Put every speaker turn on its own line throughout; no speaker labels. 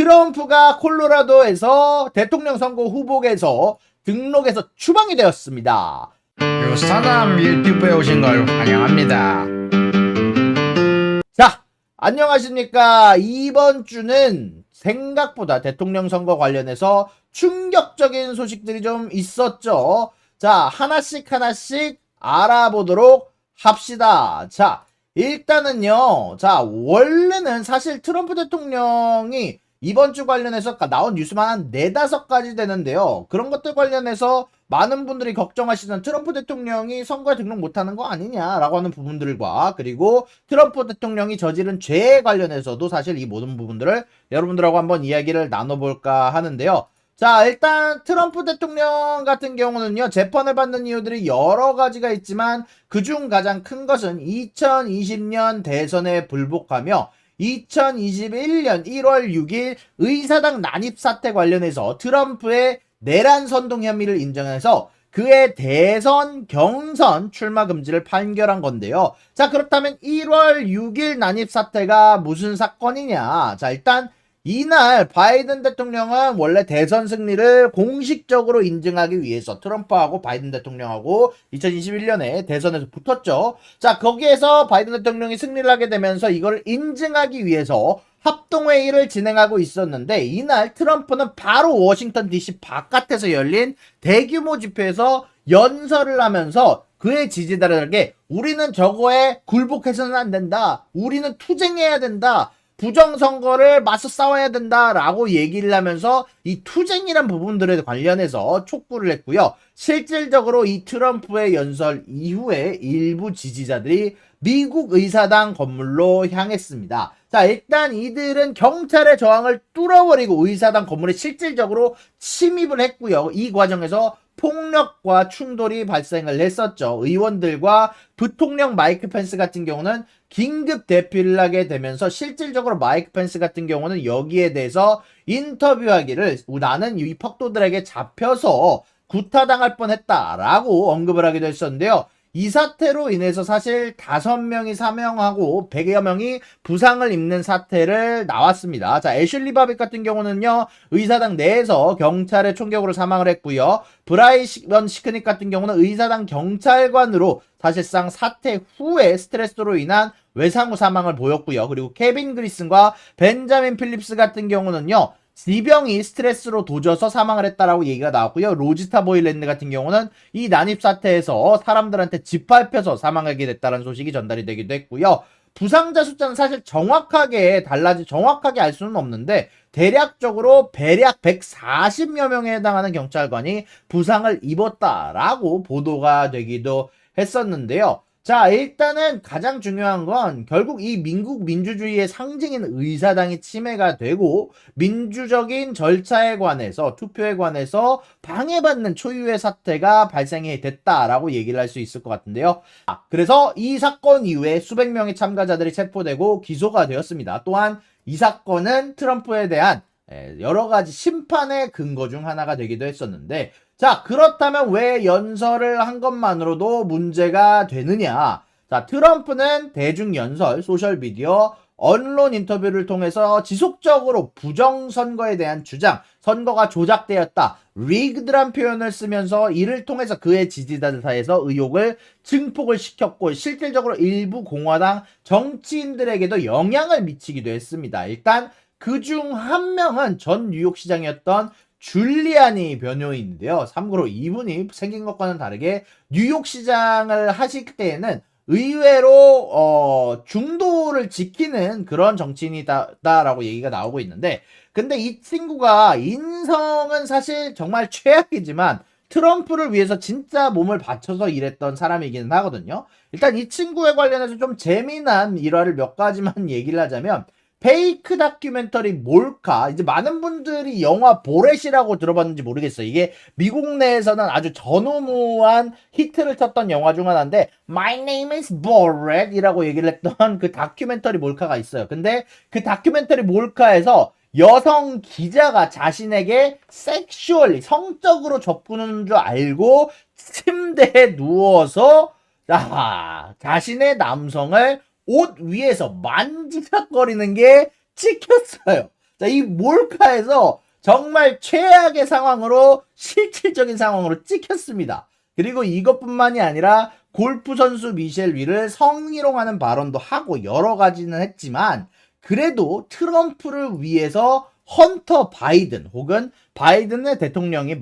트럼프가 콜로라도에서 대통령 선거 후보에서 등록해서 추방이 되었습니다.
유사담 유튜브에 오신 걸 환영합니다.
자, 안녕하십니까. 이번 주는 생각보다 대통령 선거 관련해서 충격적인 소식들이 좀 있었죠. 자, 하나씩 알아보도록 합시다. 자, 일단은요. 자, 원래는 사실 트럼프 대통령이 이번 주 관련해서 나온 뉴스만 한 4-5가지 되는데요. 그런 것들 관련해서 많은 분들이 걱정하시는 트럼프 대통령이 선거에 등록 못하는 거 아니냐라고 하는 부분들과, 그리고 트럼프 대통령이 저지른 죄에 관련해서도 사실 이 모든 부분들을 여러분들하고 한번 이야기를 나눠볼까 하는데요. 자, 일단 트럼프 대통령 같은 경우는요, 재판을 받는 이유들이 여러 가지가 있지만 그중 가장 큰 것은 2020년 대선에 불복하며 2021년 1월 6일 의사당 난입 사태 관련해서 트럼프의 내란 선동 혐의를 인정해서 그의 대선 경선 출마 금지를 판결한 건데요. 자, 그렇다면 1월 6일 난입 사태가 무슨 사건이냐? 자, 일단 이날 바이든 대통령은 원래 대선 승리를 공식적으로 인증하기 위해서 트럼프하고 바이든 대통령하고 2021년에 대선에서 붙었죠. 자, 거기에서 바이든 대통령이 승리를 하게 되면서 이걸 인증하기 위해서 합동회의를 진행하고 있었는데, 이날 트럼프는 바로 워싱턴 DC 바깥에서 열린 대규모 집회에서 연설을 하면서 그의 지지자들에게 우리는 저거에 굴복해서는 안 된다, 우리는 투쟁해야 된다, 부정선거를 맞서 싸워야 된다라고 얘기를 하면서 이 투쟁이란 부분들에 관련해서 촉구를 했고요. 실질적으로 이 트럼프의 연설 이후에 일부 지지자들이 미국 의사당 건물로 향했습니다. 자, 일단 이들은 경찰의 저항을 뚫어버리고 의사당 건물에 실질적으로 침입을 했고요. 이 과정에서 폭력과 충돌이 발생을 했었죠. 의원들과 부통령 마이크 펜스 같은 경우는 긴급 대피를 하게 되면서 실질적으로 마이크 펜스 같은 경우는 여기에 대해서 인터뷰하기를 나는 이 퍽도들에게 잡혀서 구타당할 뻔했다라고 언급을 하기도 했었는데요. 이 사태로 인해서 사실 5명이 사망하고 100여 명이 부상을 입는 사태를 나왔습니다. 자, 애슐리 바빗 같은 경우는요, 의사당 내에서 경찰의 총격으로 사망을 했고요. 브라이언 시크닉 같은 경우는 의사당 경찰관으로 사실상 사태 후에 스트레스로 인한 외상후 사망을 보였고요. 그리고 케빈 그리슨과 벤자민 필립스 같은 경우는요, 지병이 스트레스로 도져서 사망을 했다라고 얘기가 나왔고요. 로지타 보일랜드 같은 경우는 이 난입 사태에서 사람들한테 짓밟혀서 사망하게 됐다는 소식이 전달이 되기도 했고요. 부상자 숫자는 사실 정확하게 알 수는 없는데 대략적으로 140여 명에 해당하는 경찰관이 부상을 입었다라고 보도가 되기도 했었는데요. 자, 일단은 가장 중요한 건 결국 이 미국 민주주의의 상징인 의사당이 침해가 되고 민주적인 절차에 관해서, 투표에 관해서 방해받는 초유의 사태가 발생이 됐다라고 얘기를 할 수 있을 것 같은데요. 그래서 이 사건 이후에 수백 명의 참가자들이 체포되고 기소가 되었습니다. 또한 이 사건은 트럼프에 대한 여러 가지 심판의 근거 중 하나가 되기도 했었는데, 자, 그렇다면 왜 연설을 한 것만으로도 문제가 되느냐? 자, 트럼프는 대중연설, 소셜미디어, 언론 인터뷰를 통해서 지속적으로 부정선거에 대한 주장, 선거가 조작되었다, rigged란 표현을 쓰면서 이를 통해서 그의 지지자들 사이에서 의혹을 증폭을 시켰고 실질적으로 일부 공화당 정치인들에게도 영향을 미치기도 했습니다. 일단 그중 한 명은 전 뉴욕시장이었던 줄리아니 변호인인데요. 참고로 이분이 생긴 것과는 다르게 뉴욕시장을 하실 때에는 의외로 중도를 지키는 그런 정치인이다라고 얘기가 나오고 있는데, 근데 이 친구가 인성은 사실 정말 최악이지만 트럼프를 위해서 진짜 몸을 바쳐서 일했던 사람이기는 하거든요. 일단 이 친구에 관련해서 좀 재미난 일화를 몇 가지만 얘기를 하자면, 페이크 다큐멘터리 몰카, 이제 많은 분들이 영화 보렛이라고 들어봤는지 모르겠어요. 이게 미국 내에서는 아주 전후무한 히트를 쳤던 영화 중 하나인데 My name is Borat 이라고 얘기를 했던 그 다큐멘터리 몰카가 있어요. 근데 그 다큐멘터리 몰카에서 여성 기자가 자신에게 섹슈얼리, 성적으로 접근하는 줄 알고 침대에 누워서 자신의 남성을 옷 위에서 만지작거리는 게 찍혔어요. 자, 이 몰카에서 정말 최악의 상황으로 실질적인 상황으로 찍혔습니다. 그리고 이것뿐만이 아니라 골프 선수 미셸 위를 성희롱하는 발언도 하고 여러 가지는 했지만 그래도 트럼프를 위해서 헌터 바이든 혹은 바이든 대통령의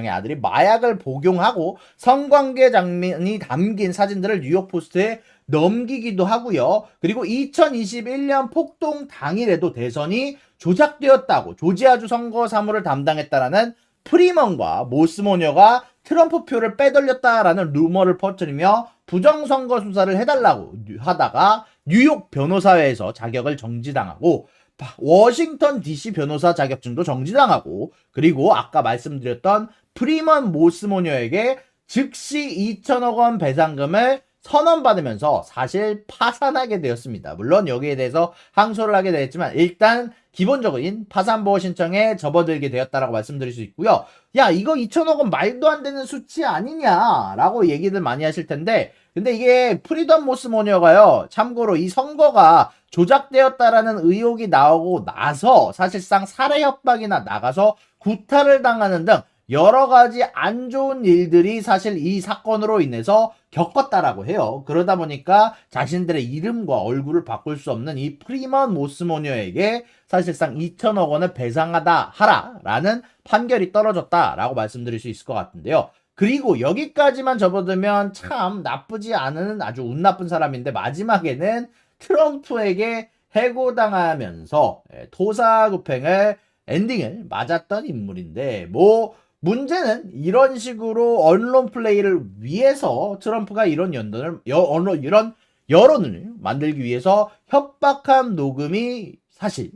아들이 마약을 복용하고 성관계 장면이 담긴 사진들을 뉴욕 포스트에 넘기기도 하고요. 그리고 2021년 폭동 당일에도 대선이 조작되었다고 조지아주 선거 사무를 담당했다라는 프리먼과 모스모녀가 트럼프 표를 빼돌렸다라는 루머를 퍼뜨리며 부정선거 수사를 해달라고 하다가 뉴욕 변호사회에서 자격을 정지당하고 워싱턴 DC 변호사 자격증도 정지당하고 그리고 아까 말씀드렸던 프리먼 모스모녀에게 즉시 2천억 원 배상금을 선언받으면서 사실 파산하게 되었습니다. 물론 여기에 대해서 항소를 하게 되었지만 일단 기본적인 파산보호 신청에 접어들게 되었다라고 말씀드릴 수 있고요. 야, 이거 2천억 원 말도 안 되는 수치 아니냐라고 얘기들 많이 하실 텐데 근데 이게 프리덤 모스모녀가요. 참고로 이 선거가 조작되었다라는 의혹이 나오고 나서 사실상 살해 협박이나 나가서 구타를 당하는 등 여러 가지 안 좋은 일들이 사실 이 사건으로 인해서 겪었다라고 해요. 그러다 보니까 자신들의 이름과 얼굴을 바꿀 수 없는 이 프리먼 모스모녀에게 사실상 2천억 원을 배상하다 하라라는 판결이 떨어졌다라고 말씀드릴 수 있을 것 같은데요. 그리고 여기까지만 접어들면 참 나쁘지 않은 아주 운 나쁜 사람인데 마지막에는 트럼프에게 해고당하면서 토사구팽을 엔딩을 맞았던 인물인데 뭐 문제는 이런 식으로 언론 플레이를 위해서 트럼프가 이런 이런 여론을 만들기 위해서 협박한 녹음이 사실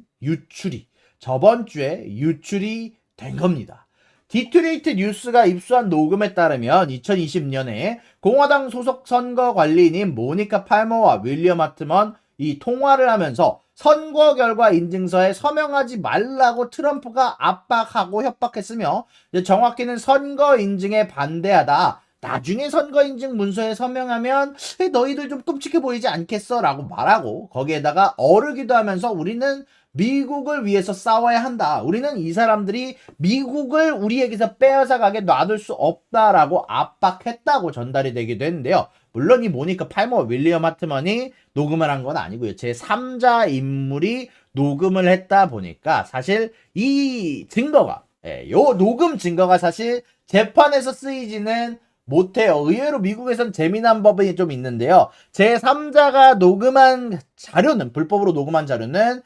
저번 주에 유출이 된 겁니다. 디트레이트 뉴스가 입수한 녹음에 따르면 2020년에 공화당 소속 선거관리인인 모니카 팔머와 윌리엄 하트먼 이 통화를 하면서 선거 결과 인증서에 서명하지 말라고 트럼프가 압박하고 협박했으며 정확히는 선거 인증에 반대하다 나중에 선거 인증 문서에 서명하면 너희들 좀 끔찍해 보이지 않겠어? 라고 말하고 거기에다가 어르기도 하면서 우리는 미국을 위해서 싸워야 한다. 우리는 이 사람들이 미국을 우리에게서 빼앗아 가게 놔둘 수 없다라고 압박했다고 전달이 되기도 했는데요. 물론 이 모니카 팔머 윌리엄 하트먼이 녹음을 한 건 아니고요. 제3자 인물이 녹음을 했다 보니까 사실 이 증거가 요 녹음 증거가 사실 재판에서 쓰이지는 못해요. 의외로 미국에선 재미난 법이 좀 있는데요. 제3자가 녹음한 자료는 불법으로 녹음한 자료는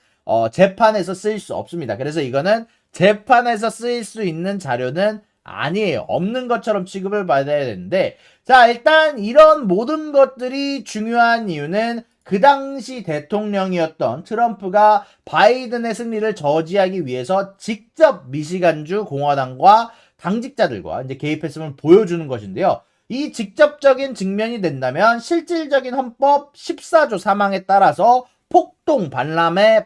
재판에서 쓰일 수 없습니다. 그래서 이거는 재판에서 쓰일 수 있는 자료는 아니에요. 없는 것처럼 취급을 받아야 되는데 자 일단 이런 모든 것들이 중요한 이유는 그 당시 대통령이었던 트럼프가 바이든의 승리를 저지하기 위해서 직접 미시간주 공화당과 당직자들과 이제 개입했음을 보여주는 것인데요. 이 직접적인 증명이 된다면 실질적인 헌법 14조 사망에 따라서 폭동 반란에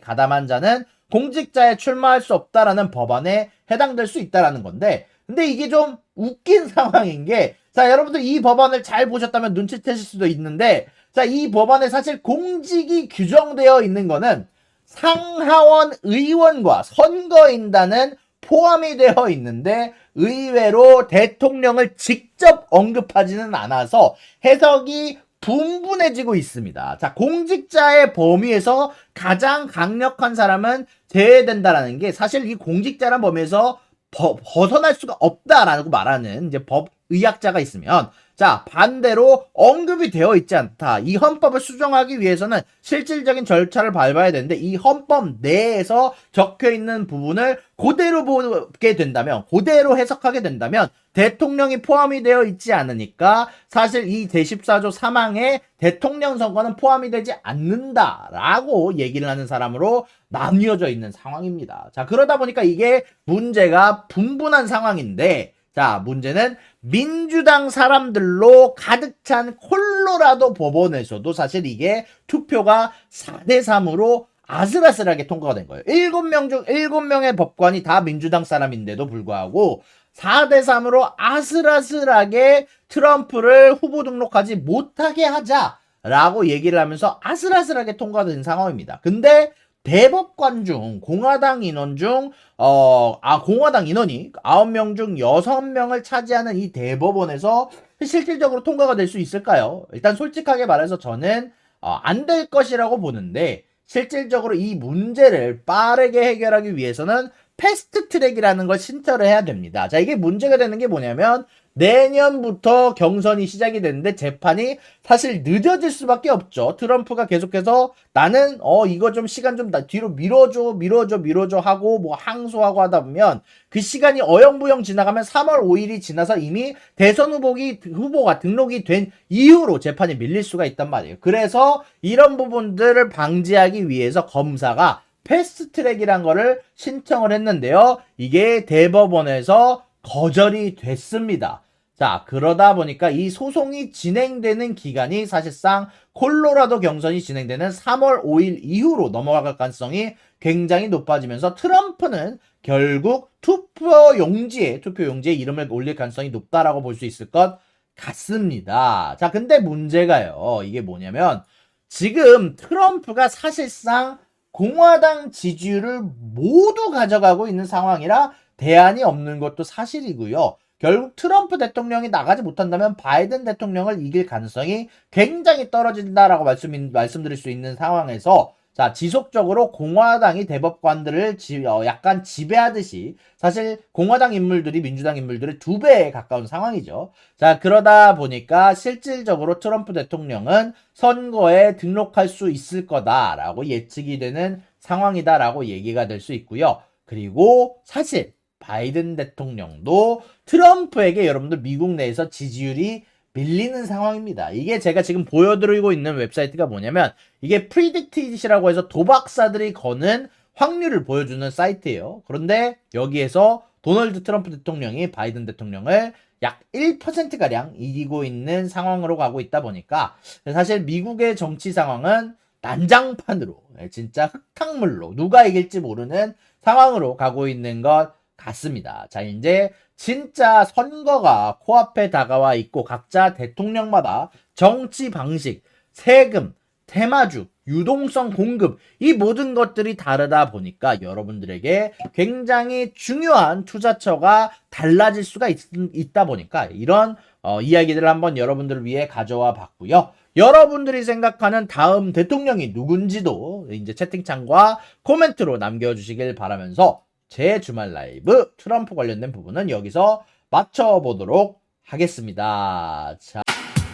가담한 자는 공직자에 출마할 수 없다라는 법안에 해당될 수 있다라는 건데 근데 이게 좀 웃긴 상황인 게 자 여러분들 이 법안을 잘 보셨다면 눈치채실 수도 있는데 자 이 법안에 사실 공직이 규정되어 있는 거는 상하원 의원과 선거인단은 포함이 되어 있는데 의외로 대통령을 직접 언급하지는 않아서 해석이 분분해지고 있습니다. 자, 공직자의 범위에서 가장 강력한 사람은 제외된다라는 게 사실 이 공직자란 범위에서 벗어날 수가 없다라고 말하는 이제 법의학자가 있으면 자, 반대로 언급이 되어 있지 않다. 이 헌법을 수정하기 위해서는 실질적인 절차를 밟아야 되는데 이 헌법 내에서 적혀 있는 부분을 그대로 보게 된다면, 그대로 해석하게 된다면 대통령이 포함이 되어 있지 않으니까 사실 이 제14조 3항에 대통령 선거는 포함이 되지 않는다라고 얘기를 하는 사람으로 나뉘어져 있는 상황입니다. 자, 그러다 보니까 이게 문제가 분분한 상황인데 자, 문제는 민주당 사람들로 가득 찬 콜로라도 법원에서도 사실 이게 투표가 4대3으로 아슬아슬하게 통과가 된 거예요. 7명 중 7명의 법관이 다 민주당 사람인데도 불구하고 4대3으로 아슬아슬하게 트럼프를 후보 등록하지 못하게 하자라고 얘기를 하면서 아슬아슬하게 통과된 상황입니다. 근데 대법관 중 공화당 인원 중 공화당 인원이 9명 중 6명을 차지하는 이 대법원에서 실질적으로 통과가 될 수 있을까요? 일단 솔직하게 말해서 저는 안 될 것이라고 보는데, 실질적으로 이 문제를 빠르게 해결하기 위해서는 패스트 트랙이라는 걸 신설을 해야 됩니다. 자, 이게 문제가 되는 게 뭐냐면, 내년부터 경선이 시작이 되는데 재판이 사실 늦어질 수밖에 없죠. 트럼프가 계속해서 나는 이거 좀 시간 좀 뒤로 밀어줘 하고 뭐 항소하고 하다 보면 그 시간이 어영부영 지나가면 3월 5일이 지나서 이미 대선 후보가 등록이 된 이후로 재판이 밀릴 수가 있단 말이에요. 그래서 이런 부분들을 방지하기 위해서 검사가 패스트트랙이란 거를 신청을 했는데요. 이게 대법원에서 거절이 됐습니다. 자, 그러다 보니까 이 소송이 진행되는 기간이 사실상 콜로라도 경선이 진행되는 3월 5일 이후로 넘어갈 가능성이 굉장히 높아지면서 트럼프는 결국 투표 용지에 이름을 올릴 가능성이 높다라고 볼 수 있을 것 같습니다. 자, 근데 문제가요. 이게 뭐냐면 지금 트럼프가 사실상 공화당 지지율을 모두 가져가고 있는 상황이라 대안이 없는 것도 사실이고요. 결국 트럼프 대통령이 나가지 못한다면 바이든 대통령을 이길 가능성이 굉장히 떨어진다라고 말씀드릴 수 있는 상황에서, 자, 지속적으로 공화당이 대법관들을 약간 지배하듯이 사실 공화당 인물들이 민주당 인물들의 2배에 가까운 상황이죠. 자, 그러다 보니까 실질적으로 트럼프 대통령은 선거에 등록할 수 있을 거다라고 예측이 되는 상황이다라고 얘기가 될 수 있고요. 그리고 사실 바이든 대통령도 트럼프에게 여러분들 미국 내에서 지지율이 밀리는 상황입니다. 이게 제가 지금 보여드리고 있는 웹사이트가 뭐냐면 이게 프리딕티드라고 해서 도박사들이 거는 확률을 보여주는 사이트예요. 그런데 여기에서 도널드 트럼프 대통령이 바이든 대통령을 약 1%가량 이기고 있는 상황으로 가고 있다 보니까 사실 미국의 정치 상황은 난장판으로, 진짜 흙탕물로 누가 이길지 모르는 상황으로 가고 있는 것 같습니다. 자, 이제 진짜 선거가 코앞에 다가와 있고 각자 대통령마다 정치 방식, 세금, 테마주, 유동성 공급, 이 모든 것들이 다르다 보니까 여러분들에게 굉장히 중요한 투자처가 달라질 수가 있다 보니까 이런 이야기들을 한번 여러분들을 위해 가져와 봤고요. 여러분들이 생각하는 다음 대통령이 누군지도 이제 채팅창과 코멘트로 남겨주시길 바라면서 제 주말 라이브 트럼프 관련된 부분은 여기서 마쳐보도록 하겠습니다. 자,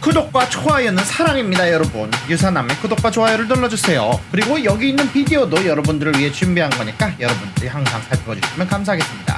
구독과 좋아요는 사랑입니다, 여러분. 유사남의 구독과 좋아요를 눌러주세요. 그리고 여기 있는 비디오도 여러분들을 위해 준비한 거니까 여러분들이 항상 살펴봐 주시면 감사하겠습니다.